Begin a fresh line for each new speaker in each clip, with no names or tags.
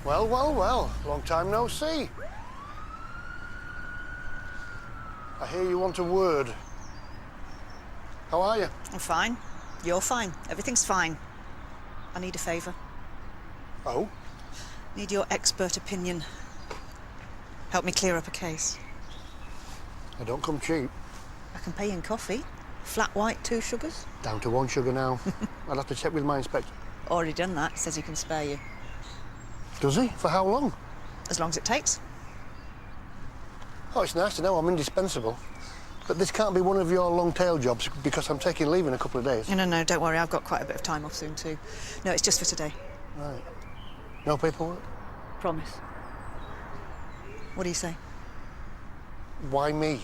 Well, well, well. Long time no see. I hear you want a word. How are you?
I'm fine. You're fine. Everything's fine. I need a favour.
Oh?
Need your expert opinion. Help me clear up a case.
I don't come cheap.
I can pay in coffee. Flat white, 2 sugars.
Down to 1 sugar now. I'll have to check with my inspector.
Already done that. He says he can spare you.
Does he? For how long?
As long as it takes.
Oh, it's nice to know I'm indispensable. But this can't be one of your long-tail jobs because I'm taking leave in a couple of days.
No, don't worry. I've got quite a bit of time off soon, too. No, it's just for today.
Right. No paperwork?
Promise. What do you say?
Why me?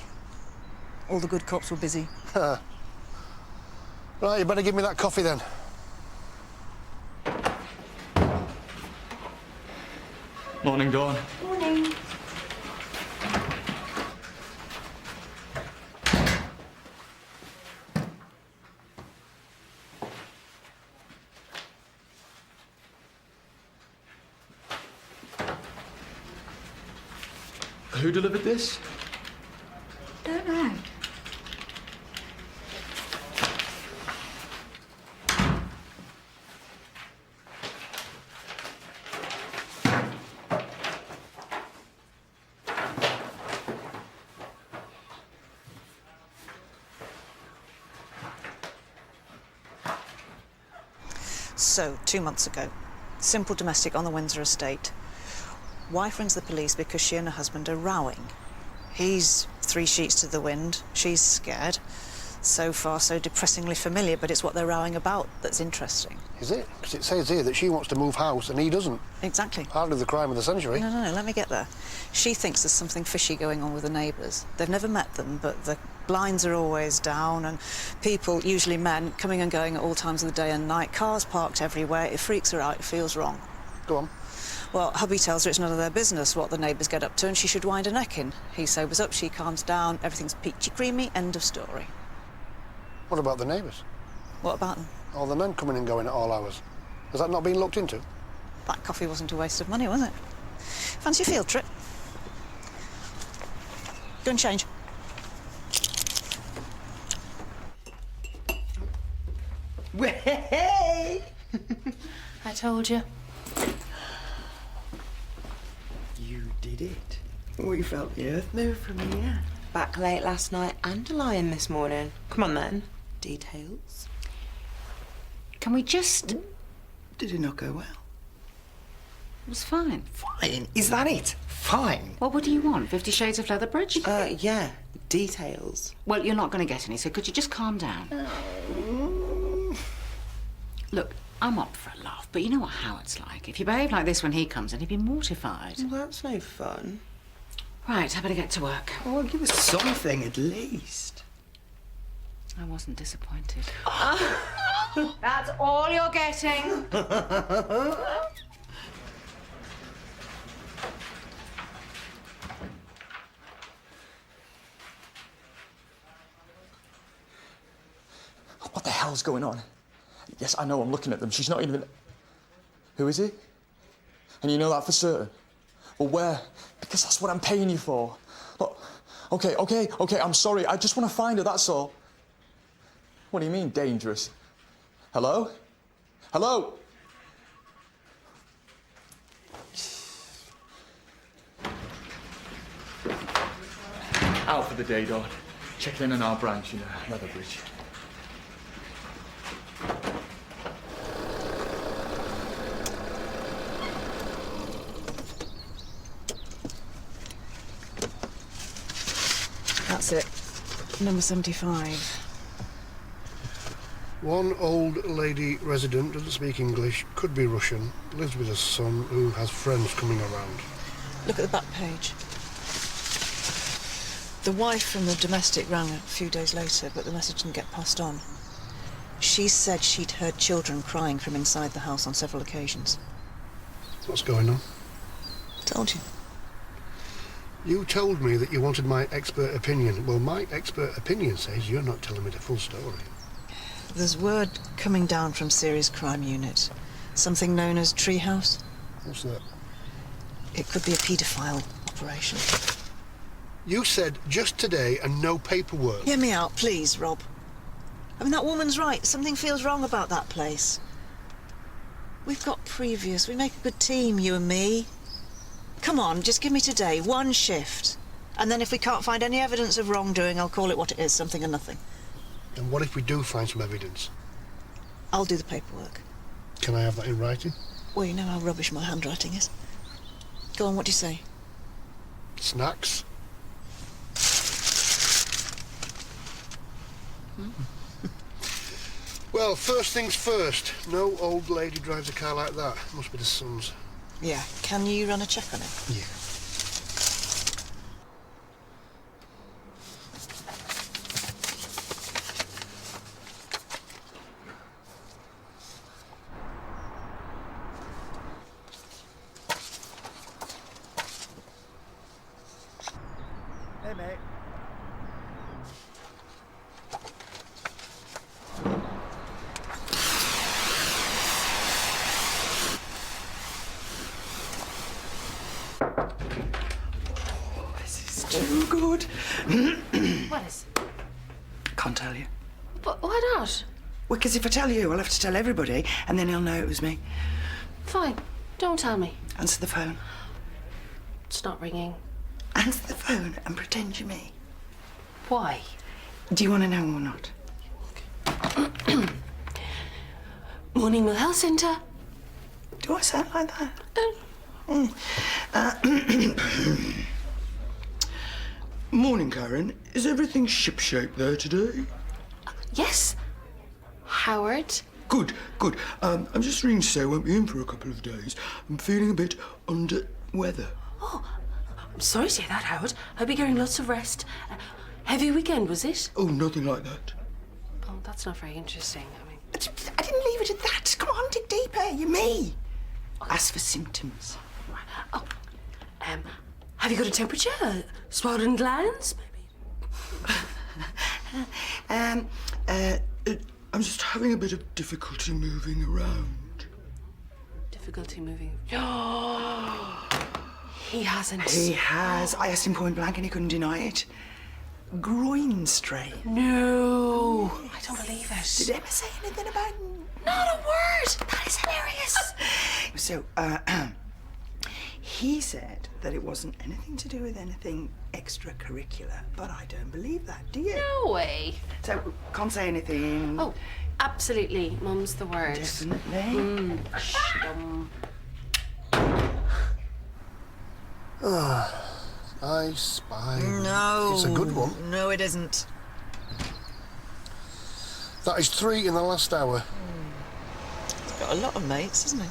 All the good cops were busy.
Right, you better give me that coffee then.
Morning, Dawn.
Morning.
Who delivered this?
Don't know.
So, 2 months ago, simple domestic on the Windsor estate. Wife rings the police because she and her husband are rowing. He's 3 sheets to the wind, she's scared. So far, so depressingly familiar, but it's what they're rowing about that's interesting.
Is it? Because it says here that she wants to move house and he doesn't.
Exactly.
Hardly the crime of the century.
No, let me get there. She thinks there's something fishy going on with the neighbours. They've never met them, but the blinds are always down and people, usually men, coming and going at all times of the day and night, cars parked everywhere. It freaks her out, it feels wrong.
Go on.
Well, hubby tells her it's none of their business what the neighbours get up to and she should wind her neck in. He sobers up, she calms down, everything's peachy-creamy, end of story.
What about the neighbours?
What about them?
All the men coming and going at all hours. Has that not been looked into?
That coffee wasn't a waste of money, was it? Fancy a field trip? Go and change.
Hey!
I told you.
You did it. We felt the earth move from here.
Back late last night and a lion this morning. Come on then. Details.
Can we just...
Did it not go well?
It was fine.
Fine. Is that it? Fine.
Well, what do you want? 50 Shades of Leatherbridge?
Yeah. Details.
Well, you're not going to get any, so could you just calm down? Look, I'm up for a laugh, but you know what Howard's like. If you behave like this when he comes in, he'd be mortified.
Well, that's no fun.
Right, I better get to work.
Oh, give us something at least.
I wasn't disappointed. That's all you're getting.
What the hell's going on? Yes, I know, I'm looking at them. She's not even... Who is he? And you know that for certain? Well, where? Because that's what I'm paying you for. Look, okay, I'm sorry. I just want to find her, that's all. What do you mean, dangerous? Hello? Hello? Out for the day, Dawn. Checking in on our branch, Leatherbridge.
That's it. Number 75.
One old lady resident, doesn't speak English, could be Russian, lives with a son who has friends coming around.
Look at the back page. The wife from the domestic rang a few days later, but the message didn't get passed on. She said she'd heard children crying from inside the house on several occasions.
What's going on?
Told you.
You told me that you wanted my expert opinion. Well, my expert opinion says you're not telling me the full story.
There's word coming down from Serious Crime Unit. Something known as Treehouse.
What's that?
It could be a paedophile operation.
You said just today and no paperwork.
Hear me out, please, Rob. I mean, that woman's right. Something feels wrong about that place. We've got previous. We make a good team, you and me. Come on, just give me today, one shift. And then if we can't find any evidence of wrongdoing, I'll call it what it is, something and nothing.
And what if we do find some evidence?
I'll do the paperwork.
Can I have that in writing?
Well, you know how rubbish my handwriting is. Go on, what do you say?
Snacks? Well, first things first. No old lady drives a car like that. Must be the son's.
Yeah. Can you run a check on it?
Yeah.
Hey, mate. This is too good.
What is?
Can't tell you.
But why not?
Well, because if I tell you, I'll have to tell everybody, and then he'll know it was me.
Fine. Don't tell me.
Answer the phone.
It's not ringing.
Answer the phone and pretend you're me.
Why?
Do you want to know or not?
Morning Mill Health Centre.
Do I sound like that? Morning, Karen. Is everything shipshape there today?
Yes. Howard.
Good, good. I'm just ringing to say I won't be in for a couple of days. I'm feeling a bit under weather.
Oh, I'm sorry to hear that, Howard. Hope you're getting lots of rest. Heavy weekend, was it?
Oh, nothing like that.
Oh, that's not very interesting. I mean,
I didn't leave it at that. Come on, dig deeper. You're me. Ask for symptoms.
oh, have you got a temperature? Swollen glands, maybe?
I'm just having a bit of difficulty moving around.
Difficulty moving. He hasn't.
He has. I asked him point blank and he couldn't deny it. Groin strain.
No, I don't believe it.
Did Emma say anything about...
Not a word. That is hilarious.
So, he said that it wasn't anything to do with anything extracurricular, but I don't believe that, do you?
No way.
So, can't say anything.
Oh, absolutely. Mum's the word.
Definitely.
I Spy.
No.
It's a good one.
No, it isn't.
That is 3 in the last hour.
He's got a lot of mates, hasn't he?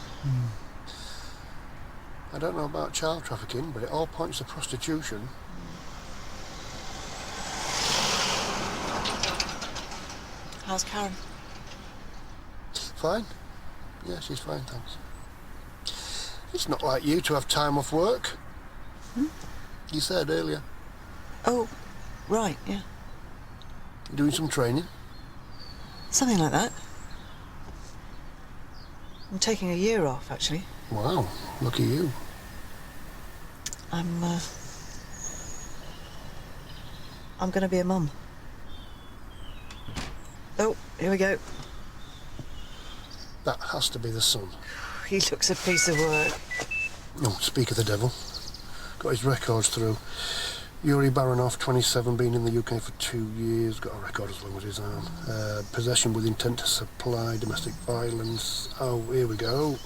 I don't know about child trafficking, but it all points to prostitution.
How's Karen?
Fine. Yeah, she's fine, thanks. It's not like you to have time off work. You said earlier.
Oh, right, yeah.
You're doing some training.
Something like that. I'm taking a year off, actually.
Wow, lucky you.
I'm going to be a mum. Oh, here we go.
That has to be the son.
He looks a piece of work.
Oh, speak of the devil. Got his records through. Yuri Baranov, 27, been in the UK for 2 years, got a record as long as his arm. Possession with intent to supply domestic violence. Oh, here we go.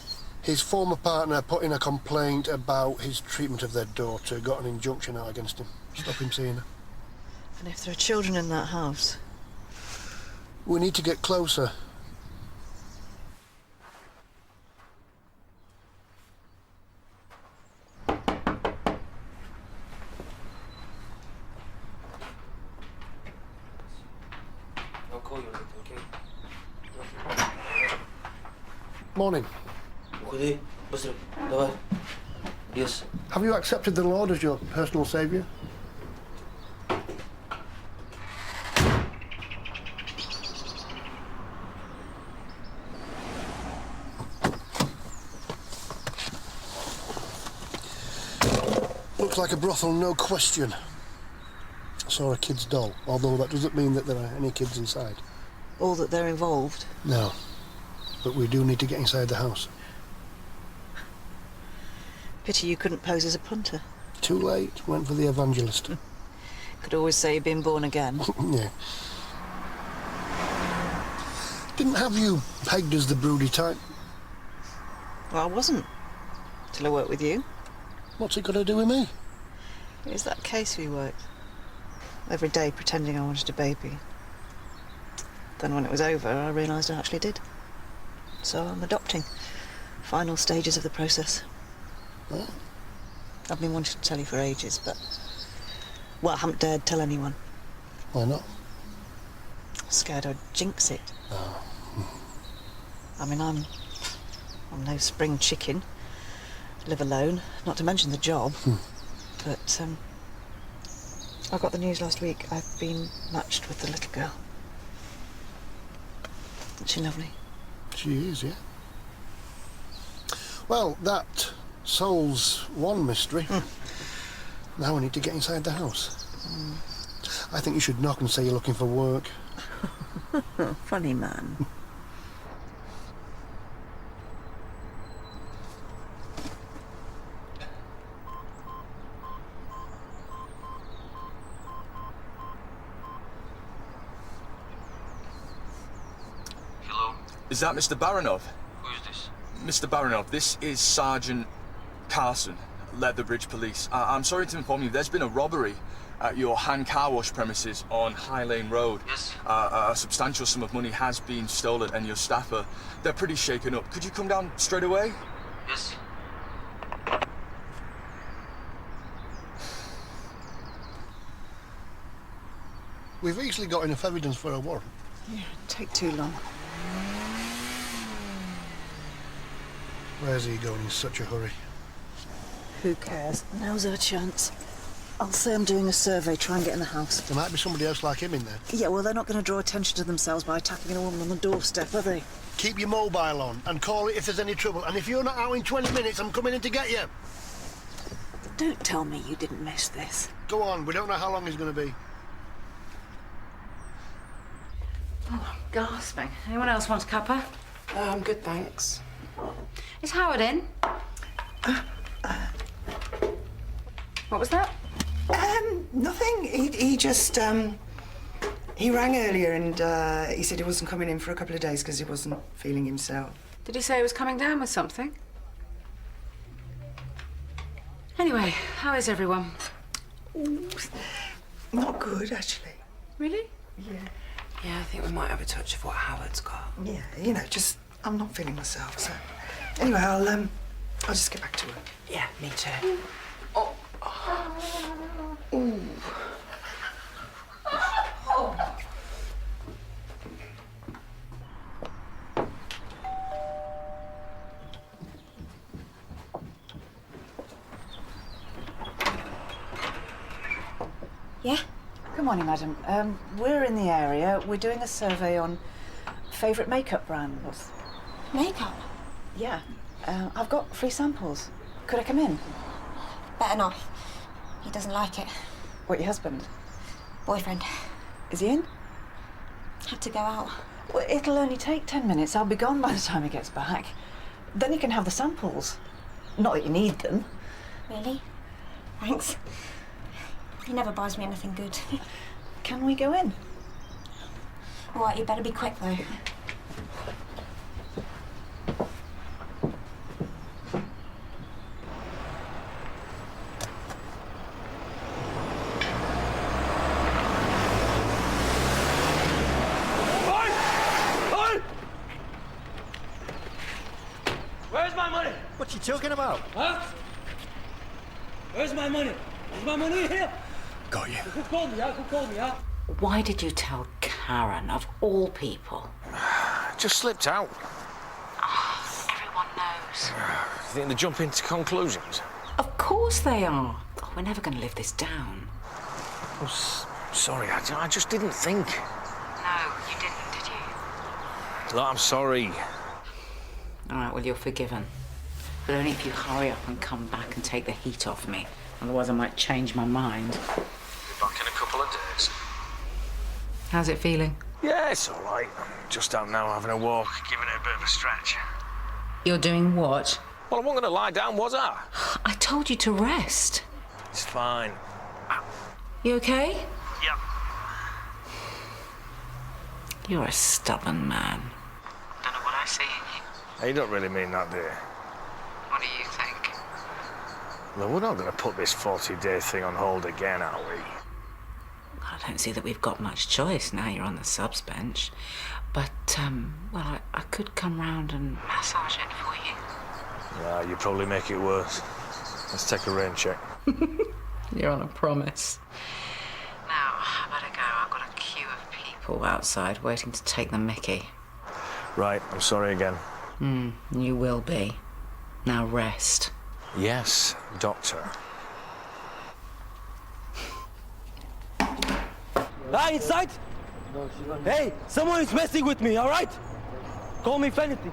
His former partner put in a complaint about his treatment of their daughter, got an injunction out against him. Stop him seeing her.
And if there are children in that house...
We need to get closer.
I'll call you later, okay?
Morning.
Khudi, bas ruk. Давай. Yes.
Have you accepted the Lord as your personal saviour? Looks like a brothel, no question. I saw a kid's doll, although that doesn't mean that there are any kids inside.
Or that they're involved.
No. But we do need to get inside the house.
Pity you couldn't pose as a punter.
Too late. Went for the evangelist.
Could always say you've been born again.
Yeah. Didn't have you pegged as the broody type.
Well, I wasn't. Till I worked with you.
What's it got to do with me?
It was that case we worked. Every day pretending I wanted a baby. Then when it was over, I realised I actually did. So I'm adopting. Final stages of the process.
Oh.
I've been wanting to tell you for ages, but... well, I haven't dared tell anyone.
Why not?
Scared I'd jinx it.
Oh.
I mean, I'm no spring chicken. Live alone, not to mention the job. But, I got the news last week. I've been matched with the little girl. Isn't she lovely?
She is, yeah. Well, that solves one mystery. Now we need to get inside the house. I think you should knock and say you're looking for work.
Funny man.
Hello?
Is that Mr. Baranov?
Who is this?
Mr. Baranov, this is Sergeant Carson, Leatherbridge Police. I'm sorry to inform you, there's been a robbery at your hand car wash premises on High Lane Road.
Yes.
A substantial sum of money has been stolen and your staff they're pretty shaken up. Could you come down straight away?
Yes.
We've easily got enough evidence for a warrant.
Yeah, it'd take too long.
Where's he going in such a hurry?
Who cares? Now's our chance. I'll say I'm doing a survey, try and get in the house.
There might be somebody else like him in there.
Yeah, well, they're not going to draw attention to themselves by attacking a woman on the doorstep, are they?
Keep your mobile on and call it if there's any trouble. And if you're not out in 20 minutes, I'm coming in to get you.
Don't tell me you didn't miss this.
Go on, we don't know how long he's going to be.
Oh, I'm gasping. Anyone else want a cuppa?
I'm good, thanks.
Is Howard in? What was that?
Nothing. He just, he rang earlier and he said he wasn't coming in for a couple of days because he wasn't feeling himself.
Did he say he was coming down with something? Anyway, how is everyone?
Not good, actually.
Really?
Yeah.
Yeah, I think we might have a touch of what Howard's got.
Yeah, you know, just, I'm not feeling myself, so... Anyway, I'll just get back to work.
Yeah, me too. Oh.
Ooh.
Yeah? Good morning, madam. We're in the area. We're doing a survey on favourite makeup brands.
Makeup?
Yeah. I've got free samples. Could I come in?
Better not. He doesn't like it.
What, your husband?
Boyfriend.
Is he in?
Had to go out.
Well, it'll only take 10 minutes. I'll be gone by the time he gets back. Then you can have the samples. Not that you need them.
Really? Thanks. He never buys me anything good.
Can we go in?
All right, you better be quick, though.
Where's my money?
What you talking about?
Huh? Where's my money? Is my money here?
Got you.
Who called me, huh? Who called me, huh?
Why did you tell Karen, of all people?
Just slipped out.
Everyone knows.
You think they jump into conclusions?
Of course they are. Oh, we're never going to live this down.
Oh, sorry, I just didn't think.
No, you didn't, did you?
Look, I'm sorry.
All right, well, you're forgiven. But only if you hurry up and come back and take the heat off me. Otherwise I might change my mind.
Be back in a couple of days.
How's it feeling?
Yeah, it's all right. I'm just out now having a walk, giving it a bit of a stretch.
You're doing what?
Well, I wasn't going to lie down, was I?
I told you to rest.
It's fine.
You okay?
Yep.
You're a stubborn man.
Don't know what I see in you. Hey, you don't really mean that, do you?
What do you think?
Well, we're not going to put this 40-day thing on hold again, are we?
I don't see that we've got much choice now you're on the subs bench. But, well, I could come round and massage it for you.
Yeah, you probably make it worse. Let's take a rain check.
You're on a promise. Now, I better go. I've got a queue of people outside waiting to take the mickey.
Right, I'm sorry again.
You will be. Now rest.
Yes, Doctor.
Ah, inside? Hey, someone is messing with me, all right? Call me if anything.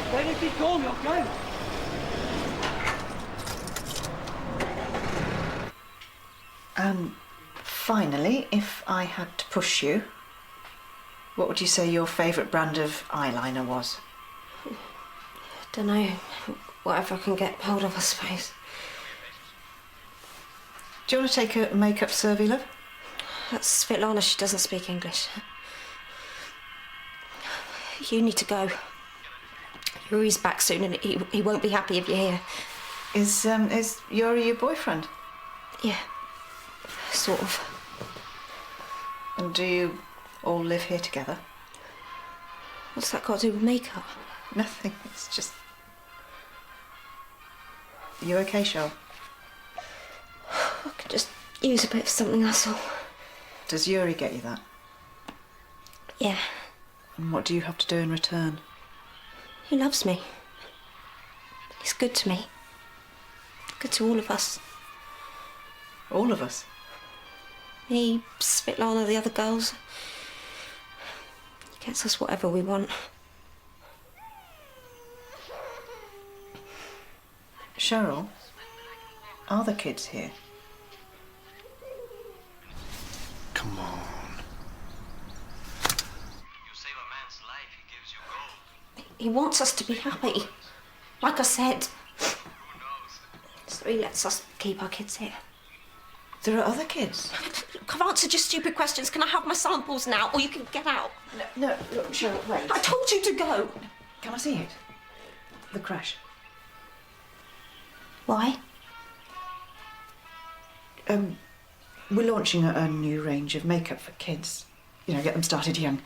If anything, call me, okay?
Finally, if I had to push you, what would you say your favourite brand of eyeliner was?
Don't know. Whatever I can get hold of, I suppose.
Do you want to take a makeup survey, love?
That's Svetlana. She doesn't speak English. You need to go. Yuri's back soon, and he won't be happy if you're here.
Is Yuri your boyfriend?
Yeah, sort of.
And do you all live here together?
What's that got to do with makeup?
Nothing. It's just. You okay, Cheryl?
I could just use a bit of something, that's all.
Does Yuri get you that?
Yeah.
And what do you have to do in return?
He loves me. He's good to me. Good to all of us.
All of us?
Me, Svetlana, the other girls. He gets us whatever we want.
Cheryl, are the kids here?
Come on.
He wants us to be happy. Like I said. So he lets us keep our kids here.
There are other kids.
I've answered your stupid questions. Can I have my samples now, or you can get out?
No, look, Cheryl, wait.
I told you to go.
Can I see it? The crash.
Why?
We're launching a new range of makeup for kids. You know, get them started young.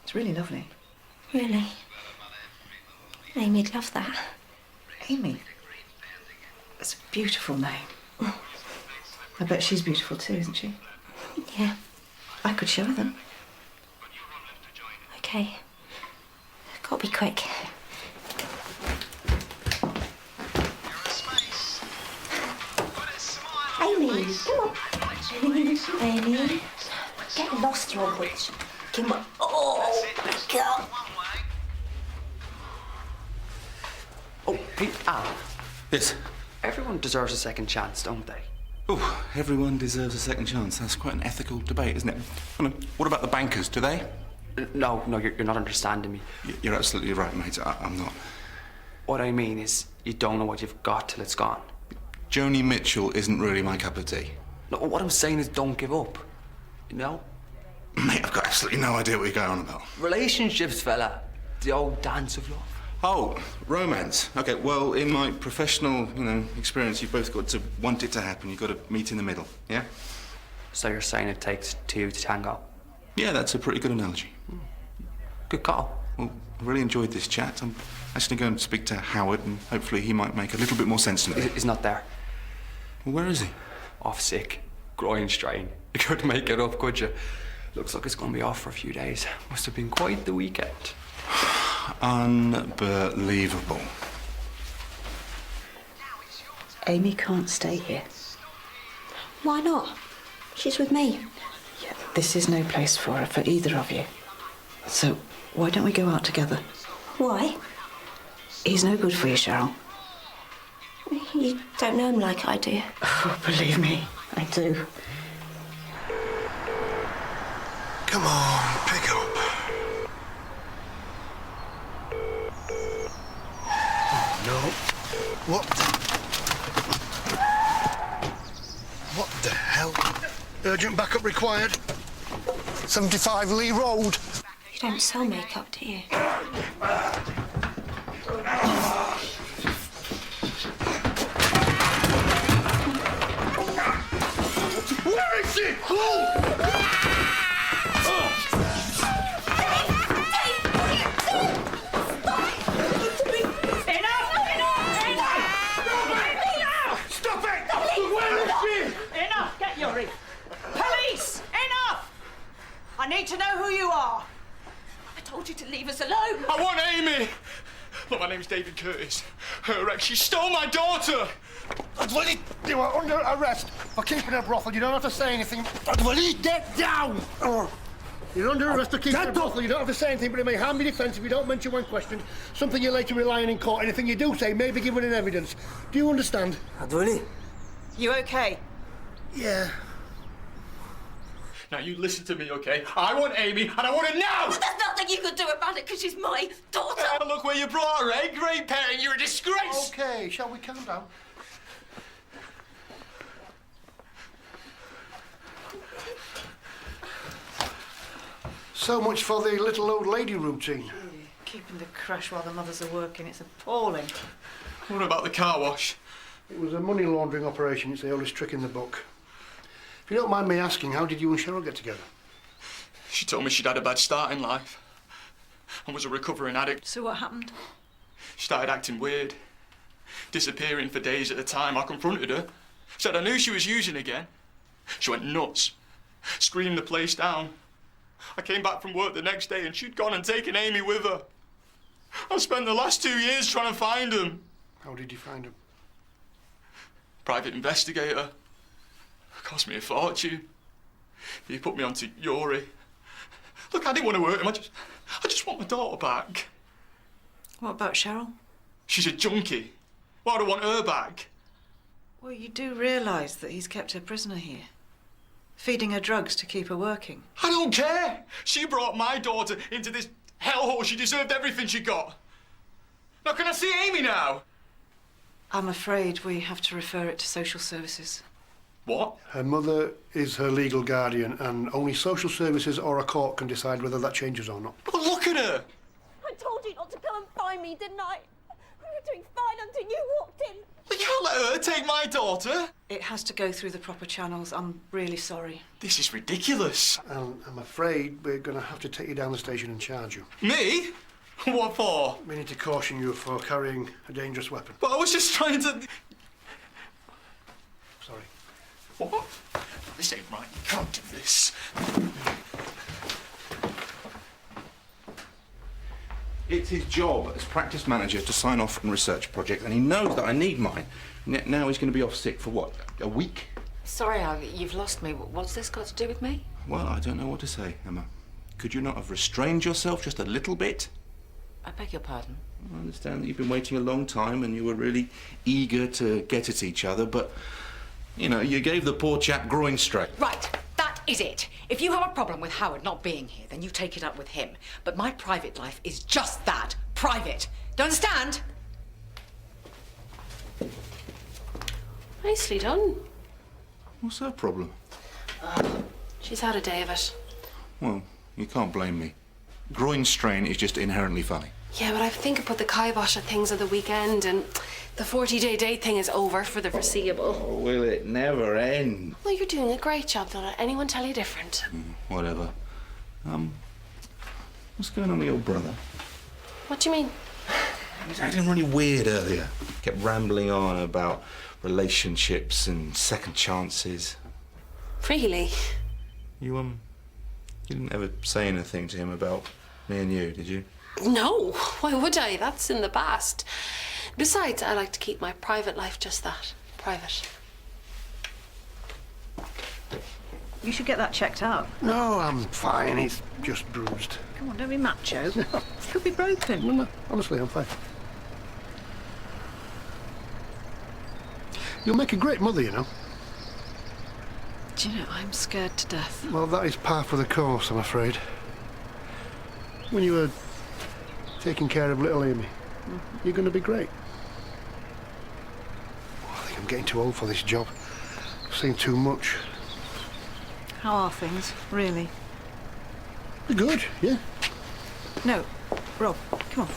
It's really lovely.
Really? Amy'd love that.
Amy? That's a beautiful name. I bet she's beautiful too, isn't she?
Yeah.
I could show them.
Okay. Gotta be quick. Amy, come on. Amy. Get lost, Robert. Come on. Oh, God.
Oh, Pete, Al.
Yes.
Everyone deserves a second chance, don't they?
Oh, everyone deserves a second chance. That's quite an ethical debate, isn't it? What about the bankers? Do they?
No, you're not understanding me.
You're absolutely right, mate. I'm not.
What I mean is, you don't know what you've got till it's gone.
Joni Mitchell isn't really my cup of tea.
No, what I'm saying is don't give up. You know?
Mate, I've got absolutely no idea what you're going on about.
Relationships, fella. The old dance of love.
Oh, romance. Okay, well, in my professional, experience, you've both got to want it to happen. You've got to meet in the middle, yeah?
So you're saying it takes two to tango?
Yeah, that's a pretty good analogy.
Good call.
Well, I really enjoyed this chat. I'm actually going to speak to Howard, and hopefully he might make a little bit more sense to me.
He's not there.
Well, where is he?
Off sick. Groin strain. You couldn't make it up, could you? Looks like it's going to be off for a few days. Must have been quite the weekend.
Unbelievable.
Amy can't stay here.
Why not? She's with me.
Yeah, this is no place for her, for either of you. So, why don't we go out together?
Why?
He's no good for you, Cheryl.
You don't know him like I do.
Oh, believe me, I do.
Come on, pick up. Oh, no. What the hell? Urgent backup required. 75 Lee Road.
You don't sell makeup, do you?
Where is she?
Stop it! Where is she?
Enough! Get Yuri! Police! Enough! I need to know who you are.
I told you to leave us alone.
I want Amy! Look, my name's David Curtis. Her ex, she stole my daughter!
Adwali, you are under arrest for keeping a brothel. You don't have to say anything. Adwali, get down! You're under arrest for keeping a brothel. You don't have to say anything, but it may harm your defence if you don't mention when questioned. Something you later rely on in court. Anything you do say may be given in evidence. Do you understand?
Adwali?
You okay?
Yeah.
Now, you listen to me, OK? I want Amy, and I want her now!
There's nothing you can do about it because she's my daughter.
Look where you brought her, eh? Great parenting, you're a disgrace!
OK, shall we calm down? So much for the little old lady routine.
Keeping the crash while the mothers are working, it's appalling.
What about the car wash?
It was a money laundering operation. It's the oldest trick in the book. If you don't mind me asking, how did you and Cheryl get together?
She told me she'd had a bad start in life and was a recovering addict.
So what happened?
She started acting weird, disappearing for days at a time. I confronted her, said I knew she was using again. She went nuts, screamed the place down. I came back from work the next day and she'd gone and taken Amy with her. I've spent the last 2 years trying to find him.
How did you find him?
Private investigator. Cost me a fortune. He put me onto Yuri. Look, I didn't want to hurt him. I just want my daughter back.
What about Cheryl?
She's a junkie. Why do I want her back?
Well, you do realise that he's kept her prisoner here, feeding her drugs to keep her working.
I don't care. She brought my daughter into this hellhole. She deserved everything she got. Now, can I see Amy now?
I'm afraid we have to refer it to social services.
What?
Her mother is her legal guardian, and only social services or a court can decide whether that changes or not.
But look at her!
I told you not to come and find me, didn't I? We were doing fine until you walked in.
You can't let her take my daughter.
It has to go through the proper channels. I'm really sorry.
This is ridiculous.
And I'm afraid we're going to have to take you down the station and charge you.
Me? What for?
We need to caution you for carrying a dangerous weapon.
But I was just trying to...
Sorry.
What? This ain't right. You can't do this.
It's his job as practice manager to sign off on research projects, and he knows that I need mine. Now he's going to be off sick for what, a week?
Sorry, you've lost me. What's this got to do with me?
Well, I don't know what to say, Emma. Could you not have restrained yourself just a little bit?
I beg your pardon?
I understand that you've been waiting a long time and you were really eager to get at each other, but, you know, you gave the poor chap groin strain.
Right, that is it. If you have a problem with Howard not being here, then you take it up with him. But my private life is just that, private. Do you understand?
Nicely done.
What's her problem?
She's had a day of it.
Well, you can't blame me. Groin strain is just inherently funny.
Yeah, but I think I put the kibosh at things at the weekend, and the 40-day date thing is over for the foreseeable.
Oh, will it never end?
Well, you're doing a great job. Don't let anyone tell you different.
Whatever. What's going on with your brother?
What do you mean?
He was acting really weird earlier. Kept rambling on about relationships and second chances.
Really?
You didn't ever say anything to him about me and you, did you?
No. Why would I? That's in the past. Besides, I like to keep my private life just that. Private.
You should get that checked out.
No, I'm fine. It's just bruised.
Come on, don't be macho. Could be broken.
No, honestly, I'm fine. You'll make a great mother, you know.
Do you know, I'm scared to death.
Well, that is par for the course, I'm afraid. When you were taking care of little Amy, you're going to be great. I think I'm getting too old for this job. I've seen too much.
How are things, really?
They're good, yeah.
No, Rob, come on.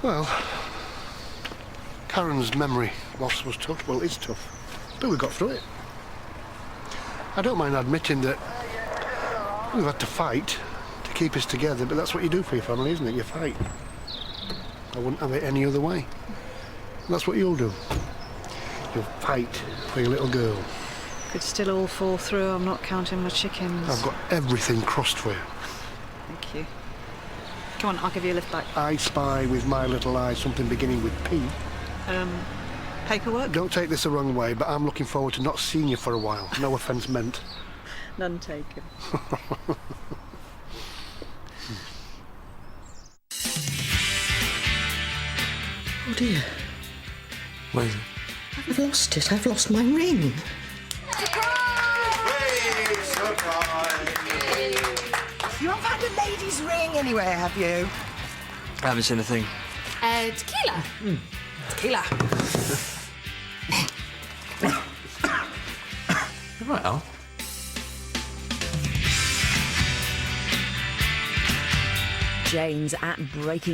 Well, Karen's memory loss was tough. Well, it's tough. But we got through it. I don't mind admitting that we've had to fight to keep us together, but that's what you do for your family, isn't it? You fight. I wouldn't have it any other way. And that's what you'll do. You'll fight for your little girl.
Could still all fall through. I'm not counting my chickens.
I've got everything crossed for you.
Thank you. Come on, I'll give you a lift back.
I spy with my little eye something beginning with P.
Paperwork?
Don't take this the wrong way, but I'm looking forward to not seeing you for a while. No offence meant.
None taken.
Oh dear,
Where is it?
I've lost it. I've lost my ring. You haven't had a lady's ring anywhere, have you?
I haven't seen a thing.
Tequila.
Tequila.
You're right, Al.
Jane's at Breaking